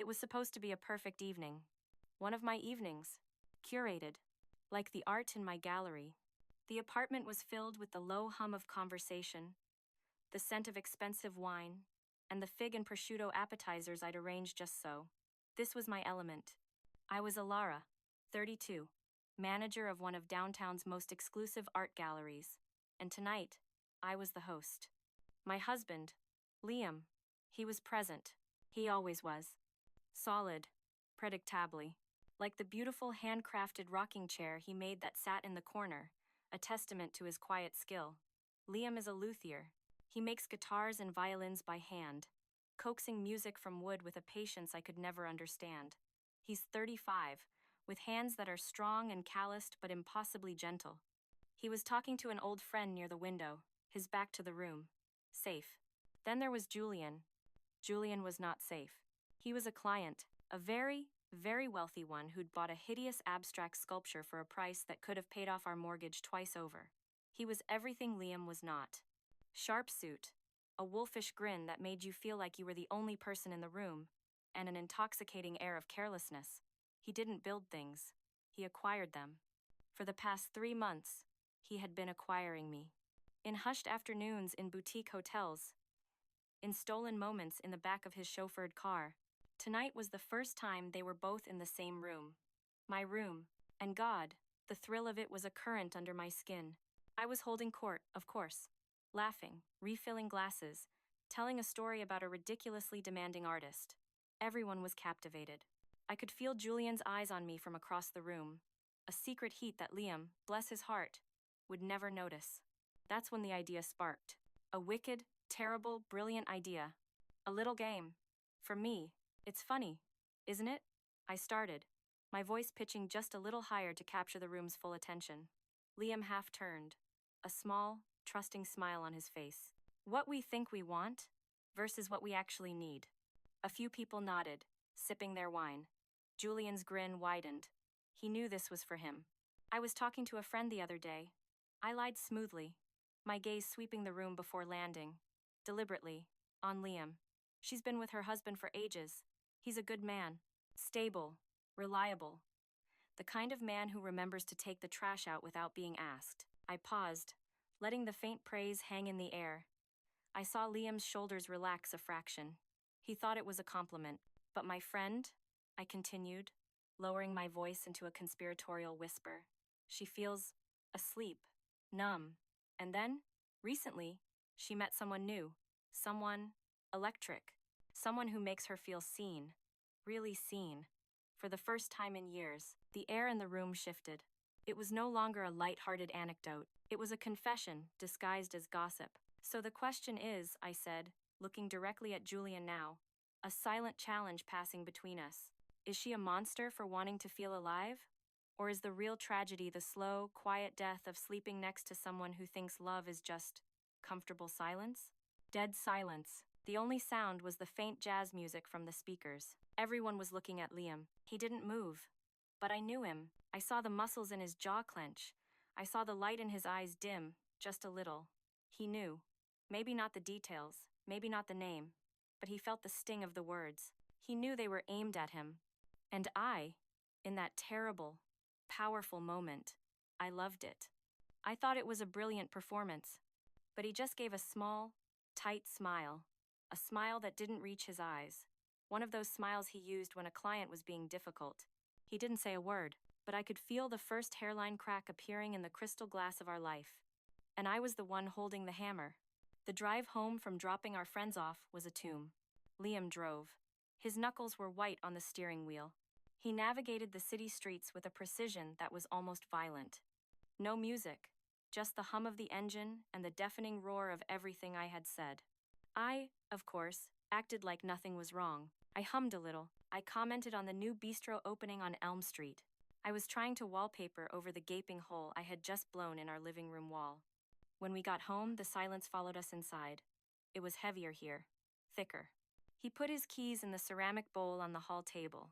It was supposed to be a perfect evening. One of my evenings. Curated. Like the art in my gallery. The apartment was filled with the low hum of conversation, the scent of expensive wine, and the fig and prosciutto appetizers I'd arranged just so. This was my element. I was Alara, 32, manager of one of downtown's most exclusive art galleries, and tonight, I was the host. My husband, Liam, he was present. He always was. Solid, predictably. Like the beautiful handcrafted rocking chair he made that sat in the corner, a testament to his quiet skill. Liam is a luthier. He makes guitars and violins by hand, coaxing music from wood with a patience I could never understand. He's 35, with hands that are strong and calloused but impossibly gentle. He was talking to an old friend near the window, his back to the room. Safe. Then there was Julian. Julian was not safe. He was a client, a very, very wealthy one who'd bought a hideous abstract sculpture for a price that could have paid off our mortgage twice over. He was everything Liam was not. Sharp suit, a wolfish grin that made you feel like you were the only person in the room, and an intoxicating air of carelessness. He didn't build things. He acquired them. For the past 3 months, he had been acquiring me. In hushed afternoons in boutique hotels, in stolen moments in the back of his chauffeured car. Tonight was the first time they were both in the same room. My room. And God, the thrill of it was a current under my skin. I was holding court, of course. Laughing, refilling glasses, telling a story about a ridiculously demanding artist. Everyone was captivated. I could feel Julian's eyes on me from across the room. A secret heat that Liam, bless his heart, would never notice. That's when the idea sparked. A wicked, terrible, brilliant idea. A little game. For me. It's funny, isn't it? I started, my voice pitching just a little higher to capture the room's full attention. Liam half turned, a small, trusting smile on his face. What we think we want versus what we actually need. A few people nodded, sipping their wine. Julian's grin widened. He knew this was for him. I was talking to a friend the other day. I lied smoothly, my gaze sweeping the room before landing, deliberately, on Liam. She's been with her husband for ages. He's a good man, stable, reliable. The kind of man who remembers to take the trash out without being asked. I paused, letting the faint praise hang in the air. I saw Liam's shoulders relax a fraction. He thought it was a compliment. But my friend, I continued, lowering my voice into a conspiratorial whisper. She feels asleep, numb. And then, recently, she met someone new. Someone electric. Someone who makes her feel seen. Really seen. For the first time in years, the air in the room shifted. It was no longer a light-hearted anecdote. It was a confession, disguised as gossip. So the question is, I said, looking directly at Julian now, a silent challenge passing between us. Is she a monster for wanting to feel alive? Or is the real tragedy the slow, quiet death of sleeping next to someone who thinks love is just comfortable silence? Dead silence. The only sound was the faint jazz music from the speakers. Everyone was looking at Liam. He didn't move. But I knew him. I saw the muscles in his jaw clench. I saw the light in his eyes dim, just a little. He knew. Maybe not the details, maybe not the name, but he felt the sting of the words. He knew they were aimed at him. And I, in that terrible, powerful moment, I loved it. I thought it was a brilliant performance. But he just gave a small, tight smile. A smile that didn't reach his eyes. One of those smiles he used when a client was being difficult. He didn't say a word, but I could feel the first hairline crack appearing in the crystal glass of our life. And I was the one holding the hammer. The drive home from dropping our friends off was a tomb. Liam drove. His knuckles were white on the steering wheel. He navigated the city streets with a precision that was almost violent. No music, just the hum of the engine and the deafening roar of everything I had said. I, of course, acted like nothing was wrong. I hummed a little. I commented on the new bistro opening on Elm Street. I was trying to wallpaper over the gaping hole I had just blown in our living room wall. When we got home, the silence followed us inside. It was heavier here, thicker. He put his keys in the ceramic bowl on the hall table.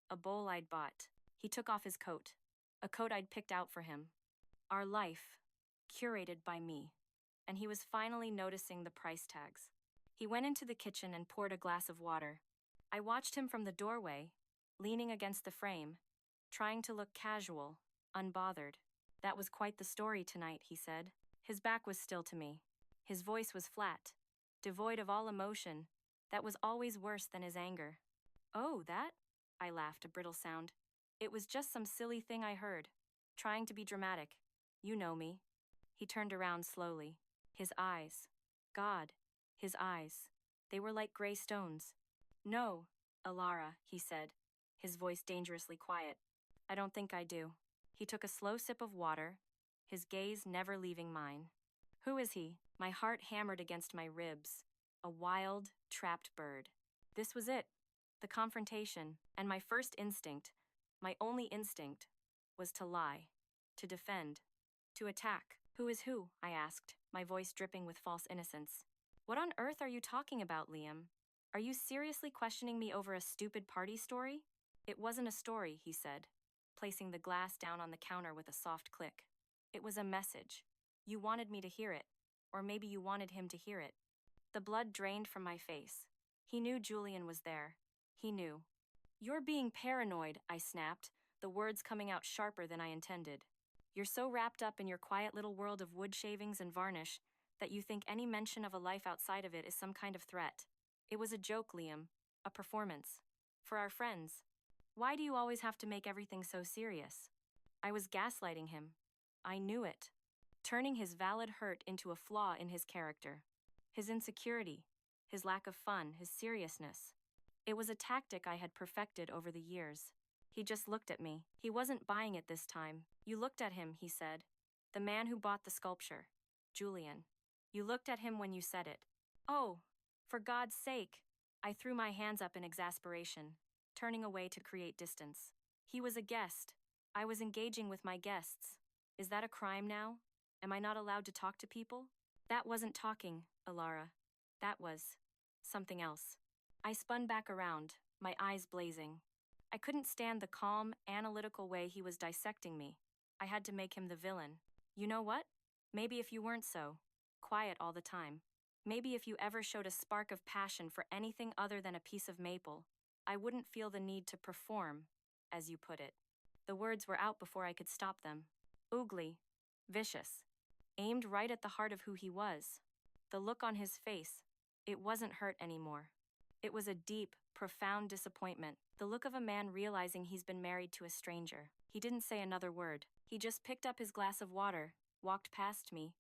A bowl I'd bought. He took off his coat. A coat I'd picked out for him. Our life, curated by me. And he was finally noticing the price tags. He went into the kitchen and poured a glass of water. I watched him from the doorway, leaning against the frame, trying to look casual, unbothered. That was quite the story tonight, he said. His back was still to me. His voice was flat, devoid of all emotion. That was always worse than his anger. Oh, that? I laughed, a brittle sound. It was just some silly thing I heard. Trying to be dramatic. You know me. He turned around slowly. His eyes. God. His eyes. They were like gray stones. No, Alara, he said, his voice dangerously quiet. I don't think I do. He took a slow sip of water, his gaze never leaving mine. Who is he? My heart hammered against my ribs. A wild, trapped bird. This was it. The confrontation, and my first instinct, my only instinct, was to lie, to defend, to attack. Who is who? I asked, my voice dripping with false innocence. What on earth are you talking about, Liam? Are you seriously questioning me over a stupid party story? It wasn't a story, he said, placing the glass down on the counter with a soft click. It was a message. You wanted me to hear it, or maybe you wanted him to hear it. The blood drained from my face. He knew Julian was there. He knew. You're being paranoid, I snapped, the words coming out sharper than I intended. You're so wrapped up in your quiet little world of wood shavings and varnish that you think any mention of a life outside of it is some kind of threat. It was a joke, Liam. A performance. For our friends. Why do you always have to make everything so serious? I was gaslighting him. I knew it. Turning his valid hurt into a flaw in his character. His insecurity. His lack of fun. His seriousness. It was a tactic I had perfected over the years. He just looked at me. He wasn't buying it this time. You looked at him, he said. The man who bought the sculpture. Julian. You looked at him when you said it. Oh, for God's sake. I threw my hands up in exasperation, turning away to create distance. He was a guest. I was engaging with my guests. Is that a crime now? Am I not allowed to talk to people? That wasn't talking, Alara. That was something else. I spun back around, my eyes blazing. I couldn't stand the calm, analytical way he was dissecting me. I had to make him the villain. You know what? Maybe if you weren't so quiet all the time, maybe if you ever showed a spark of passion for anything other than a piece of maple, I wouldn't feel the need to perform, as you put it. The words were out before I could stop them. Ugly, vicious, aimed right at the heart of who he was. The look on his face, it wasn't hurt anymore. It was a deep, profound disappointment, the look of a man realizing he's been married to a stranger. He didn't say another word. He just picked up his glass of water, walked past me,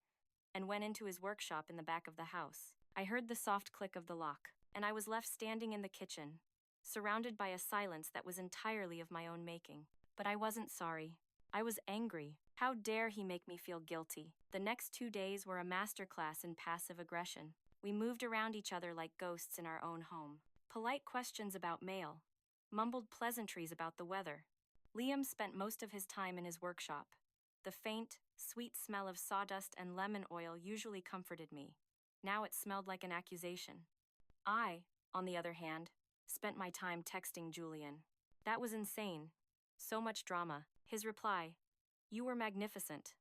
and went into his workshop in the back of the house. I heard the soft click of the lock, and I was left standing in the kitchen, surrounded by a silence that was entirely of my own making. But I wasn't sorry. I was angry. How dare he make me feel guilty? The next 2 days were a masterclass in passive aggression. We moved around each other like ghosts in our own home. Polite questions about mail. Mumbled pleasantries about the weather. Liam spent most of his time in his workshop. The faint, sweet smell of sawdust and lemon oil usually comforted me. Now it smelled like an accusation. I, on the other hand, spent my time texting Julian. That was insane. So much drama. His reply, "You were magnificent.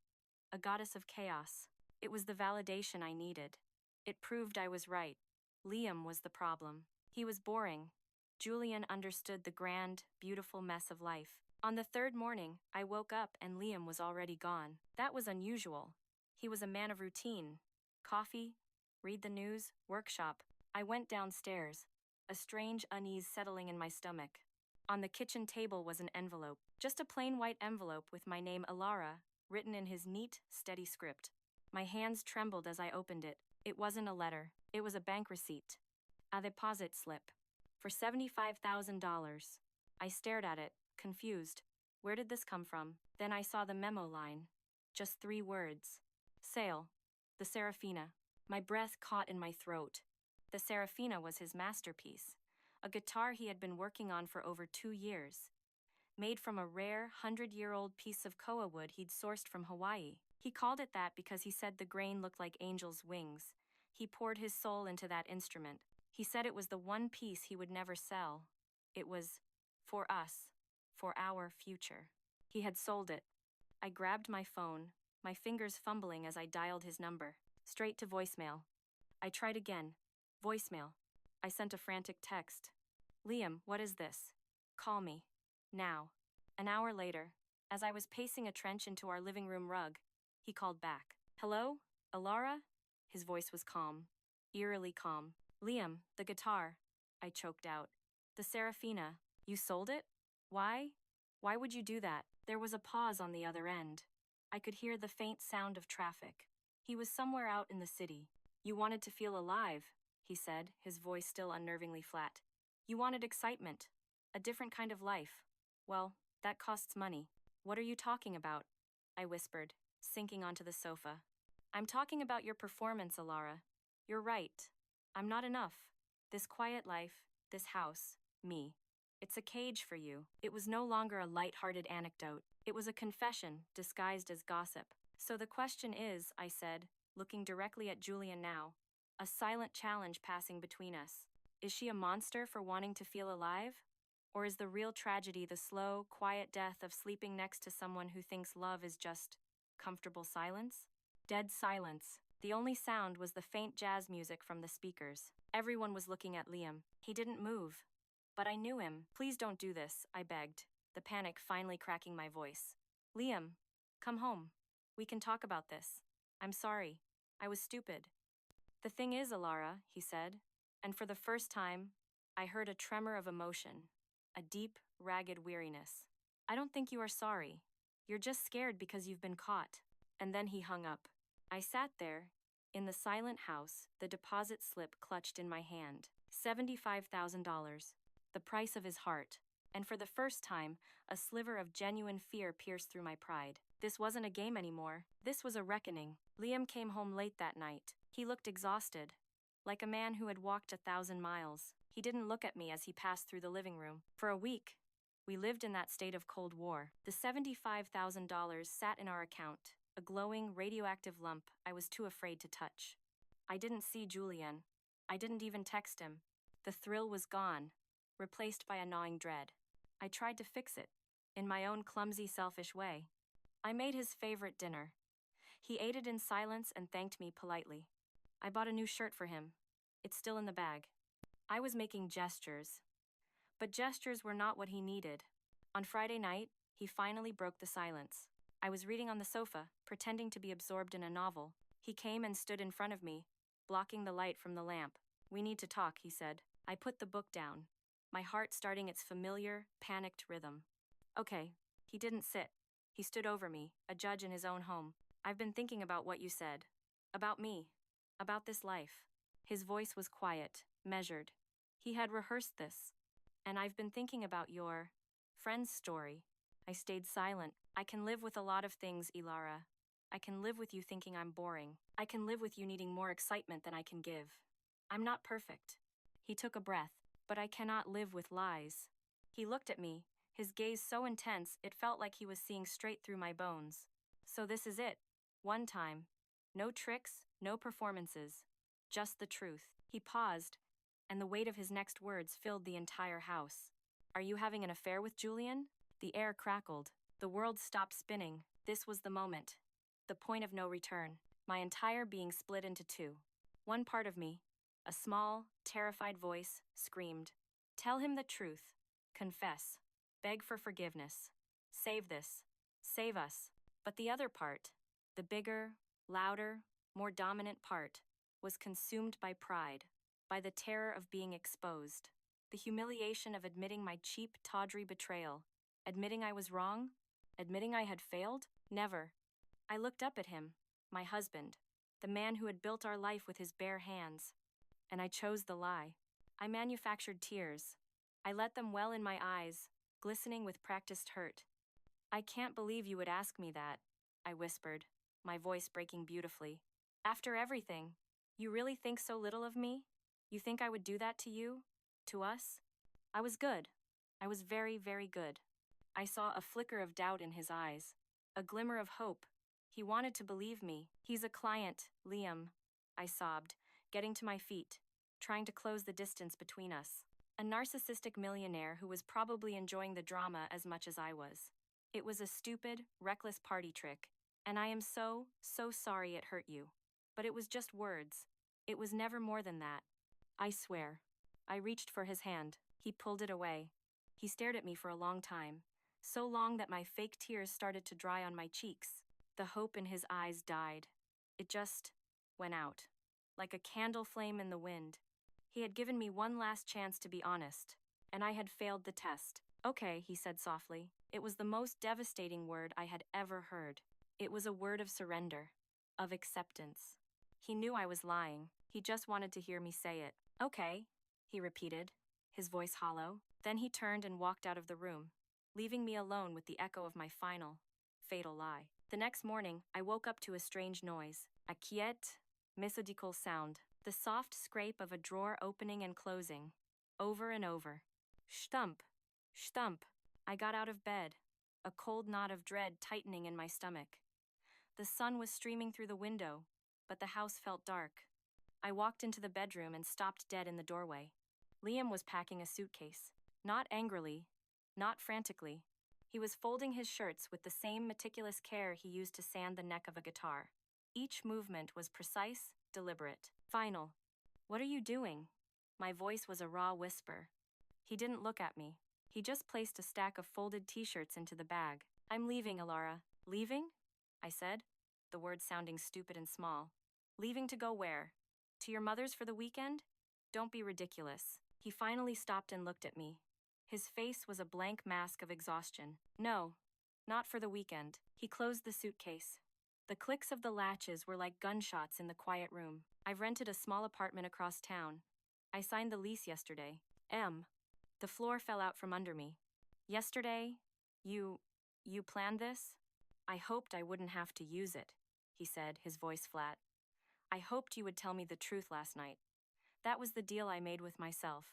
A goddess of chaos." It was the validation I needed. It proved I was right. Liam was the problem. He was boring. Julian understood the grand, beautiful mess of life. On the third morning, I woke up and Liam was already gone. That was unusual. He was a man of routine. Coffee, read the news, workshop. I went downstairs, a strange unease settling in my stomach. On the kitchen table was an envelope, just a plain white envelope with my name Alara, written in his neat, steady script. My hands trembled as I opened it. It wasn't a letter. It was a bank receipt. A deposit slip. For $75,000. I stared at it, confused. Where did this come from? Then I saw the memo line. Just 3 words. Sale. The Serafina. My breath caught in my throat. The Serafina was his masterpiece. A guitar he had been working on for over 2 years. Made from a rare 100-year-old piece of koa wood he'd sourced from Hawaii. He called it that because he said the grain looked like angels' wings. He poured his soul into that instrument. He said it was the one piece he would never sell. It was for us, for our future. He had sold it. I grabbed my phone, my fingers fumbling as I dialed his number. Straight to voicemail. I tried again. Voicemail. I sent a frantic text. Liam, what is this? Call me. Now. An hour later, as I was pacing a trench into our living room rug, he called back. Hello? Alara? His voice was calm. Eerily calm. Liam, the guitar. I choked out. The Serafina. You sold it? Why? Why would you do that? There was a pause on the other end. I could hear the faint sound of traffic. He was somewhere out in the city. You wanted to feel alive, he said, his voice still unnervingly flat. You wanted excitement. A different kind of life. Well, that costs money. What are you talking about? I whispered, sinking onto the sofa. I'm talking about your performance, Alara. You're right. I'm not enough. This quiet life, this house, me. It's a cage for you. It was no longer a light-hearted anecdote. It was a confession, disguised as gossip. So the question is, I said, looking directly at Julian now, a silent challenge passing between us. Is she a monster for wanting to feel alive? Or is the real tragedy the slow, quiet death of sleeping next to someone who thinks love is just comfortable silence? Dead silence. The only sound was the faint jazz music from the speakers. Everyone was looking at Liam. He didn't move. But I knew him. Please don't do this, I begged, the panic finally cracking my voice. Liam, come home. We can talk about this. I'm sorry. I was stupid. The thing is, Alara, he said, and for the first time, I heard a tremor of emotion, a deep, ragged weariness. I don't think you are sorry. You're just scared because you've been caught. And then he hung up. I sat there, in the silent house, the deposit slip clutched in my hand. $75,000. The price of his heart. And for the first time, a sliver of genuine fear pierced through my pride. This wasn't a game anymore. This was a reckoning. Liam came home late that night. He looked exhausted, like a man who had walked 1,000 miles. He didn't look at me as he passed through the living room. For a week, we lived in that state of Cold War. The $75,000 sat in our account, a glowing, radioactive lump I was too afraid to touch. I didn't see Julian. I didn't even text him. The thrill was gone, replaced by a gnawing dread. I tried to fix it, in my own clumsy, selfish way. I made his favorite dinner. He ate it in silence and thanked me politely. I bought a new shirt for him. It's still in the bag. I was making gestures. But gestures were not what he needed. On Friday night, he finally broke the silence. I was reading on the sofa, pretending to be absorbed in a novel. He came and stood in front of me, blocking the light from the lamp. We need to talk, he said. I put the book down, my heart starting its familiar, panicked rhythm. Okay. He didn't sit. He stood over me, a judge in his own home. I've been thinking about what you said. About me. About this life. His voice was quiet, measured. He had rehearsed this. And I've been thinking about your friend's story. I stayed silent. I can live with a lot of things, Ilara. I can live with you thinking I'm boring. I can live with you needing more excitement than I can give. I'm not perfect. He took a breath. But I cannot live with lies. He looked at me, his gaze so intense it felt like he was seeing straight through my bones. So this is it. One time. No tricks, no performances. Just the truth. He paused, and the weight of his next words filled the entire house. Are you having an affair with Julian? The air crackled. The world stopped spinning. This was the moment. The point of no return. My entire being split into two. One part of me, a small, terrified voice, screamed. Tell him the truth. Confess. Beg for forgiveness. Save this. Save us. But the other part, the bigger, louder, more dominant part, was consumed by pride, by the terror of being exposed, the humiliation of admitting my cheap, tawdry betrayal, admitting I was wrong, admitting I had failed. Never. I looked up at him, my husband, the man who had built our life with his bare hands. And I chose the lie. I manufactured tears. I let them well in my eyes, glistening with practiced hurt. I can't believe you would ask me that, I whispered, my voice breaking beautifully. After everything, you really think so little of me? You think I would do that to you? To us? I was good. I was very, very good. I saw a flicker of doubt in his eyes, a glimmer of hope. He wanted to believe me. He's a client, Liam, I sobbed, getting to my feet, trying to close the distance between us. A narcissistic millionaire who was probably enjoying the drama as much as I was. It was a stupid, reckless party trick, and I am so, so sorry it hurt you. But it was just words. It was never more than that. I swear. I reached for his hand. He pulled it away. He stared at me for a long time, so long that my fake tears started to dry on my cheeks. The hope in his eyes died. It just went out, like a candle flame in the wind. He had given me one last chance to be honest, and I had failed the test. Okay, he said softly. It was the most devastating word I had ever heard. It was a word of surrender, of acceptance. He knew I was lying. He just wanted to hear me say it. Okay, he repeated, his voice hollow. Then he turned and walked out of the room, leaving me alone with the echo of my final, fatal lie. The next morning, I woke up to a strange noise, a quiet, methodical sound, the soft scrape of a drawer opening and closing, over and over. Stump, stump. I got out of bed, a cold knot of dread tightening in my stomach. The sun was streaming through the window, but the house felt dark. I walked into the bedroom and stopped dead in the doorway. Liam was packing a suitcase, not angrily, not frantically. He was folding his shirts with the same meticulous care he used to sand the neck of a guitar. Each movement was precise, deliberate, final. What are you doing? My voice was a raw whisper. He didn't look at me. He just placed a stack of folded t-shirts into the bag. I'm leaving, Alara. Leaving? I said, the words sounding stupid and small. Leaving to go where? To your mother's for the weekend? Don't be ridiculous. He finally stopped and looked at me. His face was a blank mask of exhaustion. No, not for the weekend. He closed the suitcase. The clicks of the latches were like gunshots in the quiet room. I've rented a small apartment across town. I signed the lease yesterday. The floor fell out from under me. Yesterday? You planned this? I hoped I wouldn't have to use it, he said, his voice flat. I hoped you would tell me the truth last night. That was the deal I made with myself.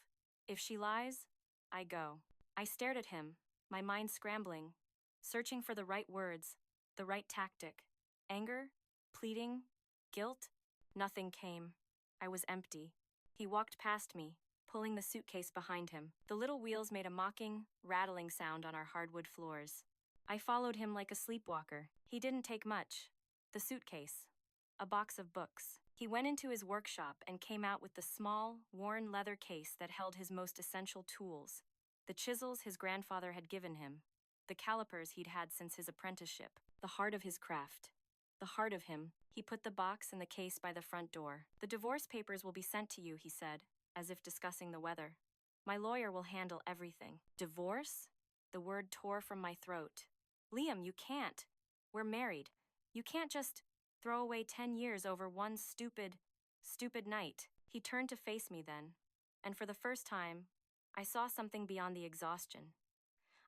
If she lies, I go. I stared at him, my mind scrambling, searching for the right words, the right tactic. Anger? Pleading? Guilt? Nothing came. I was empty. He walked past me, pulling the suitcase behind him. The little wheels made a mocking, rattling sound on our hardwood floors. I followed him like a sleepwalker. He didn't take much. The suitcase. A box of books. He went into his workshop and came out with the small, worn leather case that held his most essential tools. The chisels his grandfather had given him. The calipers he'd had since his apprenticeship. The heart of his craft. The heart of him. He put the box and the case by the front door. The divorce papers will be sent to you, he said, as if discussing the weather. My lawyer will handle everything. Divorce? The word tore from my throat. Liam, you can't. We're married. You can't just throw away 10 years over one stupid night. He turned to face me then, and for the first time, I saw something beyond the exhaustion.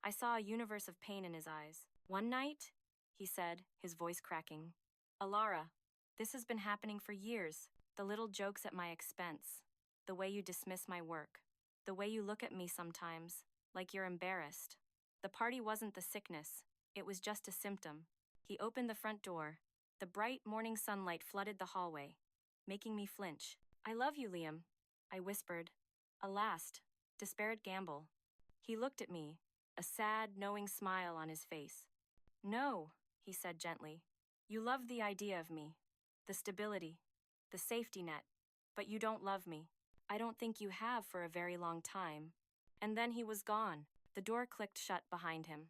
I saw a universe of pain in his eyes. One night, he said, his voice cracking. Alara, this has been happening for years. The little jokes at my expense. The way you dismiss my work. The way you look at me sometimes, like you're embarrassed. The party wasn't the sickness. It was just a symptom. He opened the front door. The bright morning sunlight flooded the hallway, making me flinch. I love you, Liam, I whispered. A last, despaired gamble. He looked at me, a sad, knowing smile on his face. No, he said gently. You love the idea of me, the stability, the safety net, but you don't love me. I don't think you have for a very long time. And then he was gone. The door clicked shut behind him.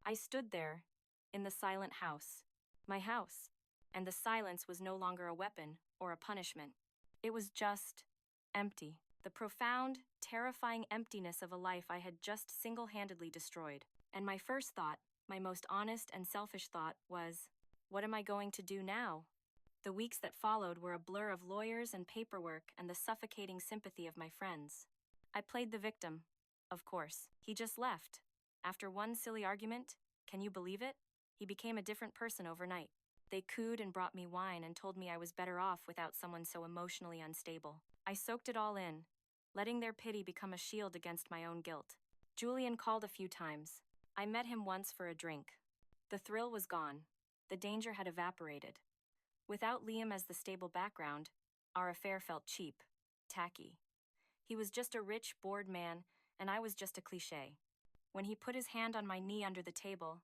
I stood there, in the silent house. My house. And the silence was no longer a weapon or a punishment. It was just empty. The profound, terrifying emptiness of a life I had just single-handedly destroyed. And my first thought, my most honest and selfish thought, was, what am I going to do now? The weeks that followed were a blur of lawyers and paperwork and the suffocating sympathy of my friends. I played the victim, of course. He just left. After one silly argument, can you believe it? He became a different person overnight. They cooed and brought me wine and told me I was better off without someone so emotionally unstable. I soaked it all in, letting their pity become a shield against my own guilt. Julian called a few times. I met him once for a drink. The thrill was gone. The danger had evaporated. Without Liam as the stable background, our affair felt cheap, tacky. He was just a rich, bored man, and I was just a cliché. When he put his hand on my knee under the table,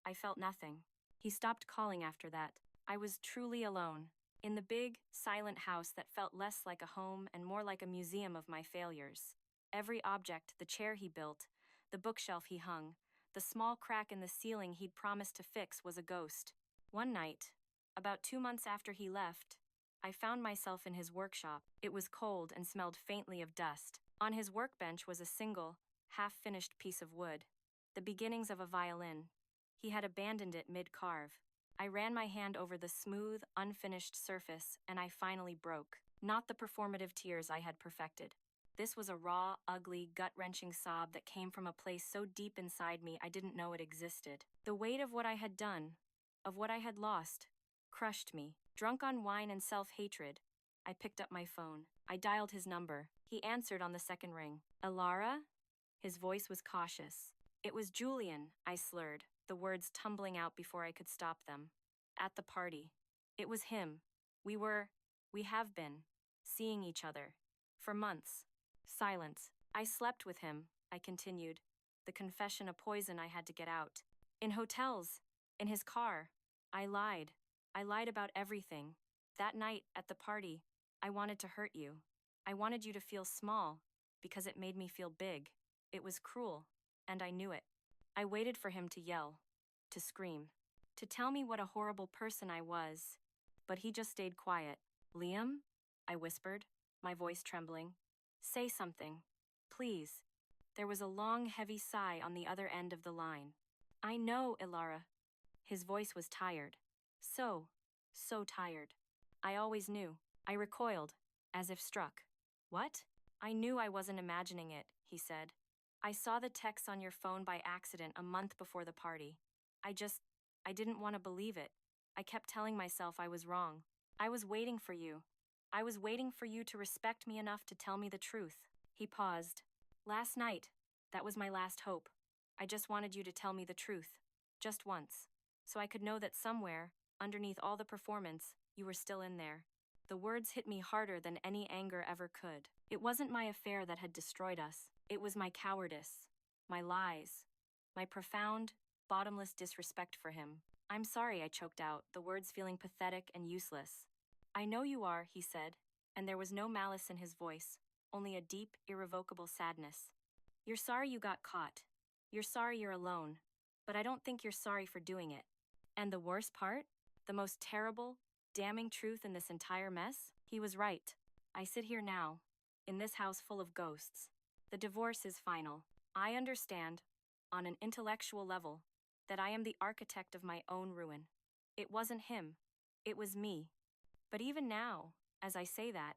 I felt nothing. He stopped calling after that. I was truly alone, in the big, silent house that felt less like a home and more like a museum of my failures. Every object, the chair he built, the bookshelf he hung, the small crack in the ceiling he'd promised to fix was a ghost. One night, about 2 months after he left, I found myself in his workshop. It was cold and smelled faintly of dust. On his workbench was a single, half-finished piece of wood, the beginnings of a violin. He had abandoned it mid-carve. I ran my hand over the smooth, unfinished surface, and I finally broke. Not the performative tears I had perfected. This was a raw, ugly, gut-wrenching sob that came from a place so deep inside me I didn't know it existed. The weight of what I had done, of what I had lost, crushed me. Drunk on wine and self-hatred, I picked up my phone. I dialed his number. He answered on the second ring. "Alara?" His voice was cautious. "It was Julian," I slurred, the words tumbling out before I could stop them. "At the party. It was him. We have been, seeing each other. For months." Silence. "I slept with him," I continued, the confession a poison I had to get out. "In hotels. In his car. I lied. I lied about everything. That night, at the party, I wanted to hurt you. I wanted you to feel small, because it made me feel big. It was cruel, and I knew it. I waited for him to yell, to scream, to tell me what a horrible person I was. But he just stayed quiet. "Liam?" I whispered, my voice trembling. "Say something. Please." There was a long, heavy sigh on the other end of the line. "I know, Ilara." His voice was tired. So tired. I always knew. I recoiled, as if struck. "What?" "I knew I wasn't imagining it," he said. "I saw the texts on your phone by accident a month before the party. I didn't want to believe it. I kept telling myself I was wrong. I was waiting for you. I was waiting for you to respect me enough to tell me the truth." He paused. "Last night, that was my last hope. I just wanted you to tell me the truth. Just once. So I could know that somewhere, underneath all the performance, you were still in there." The words hit me harder than any anger ever could. It wasn't my affair that had destroyed us. It was my cowardice, my lies, my profound, bottomless disrespect for him. "I'm sorry," I choked out, the words feeling pathetic and useless. "I know you are," he said, and there was no malice in his voice, only a deep, irrevocable sadness. "You're sorry you got caught. You're sorry you're alone. But I don't think you're sorry for doing it. And the worst part? The most terrible, damning truth in this entire mess? He was right. I sit here now, in this house full of ghosts. The divorce is final. I understand, on an intellectual level, that I am the architect of my own ruin. It wasn't him. It was me. But even now, as I say that,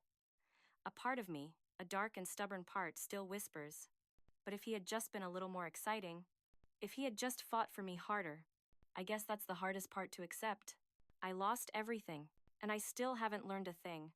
a part of me, a dark and stubborn part, still whispers, but if he had just been a little more exciting, if he had just fought for me harder, I guess that's the hardest part to accept. I lost everything, and I still haven't learned a thing.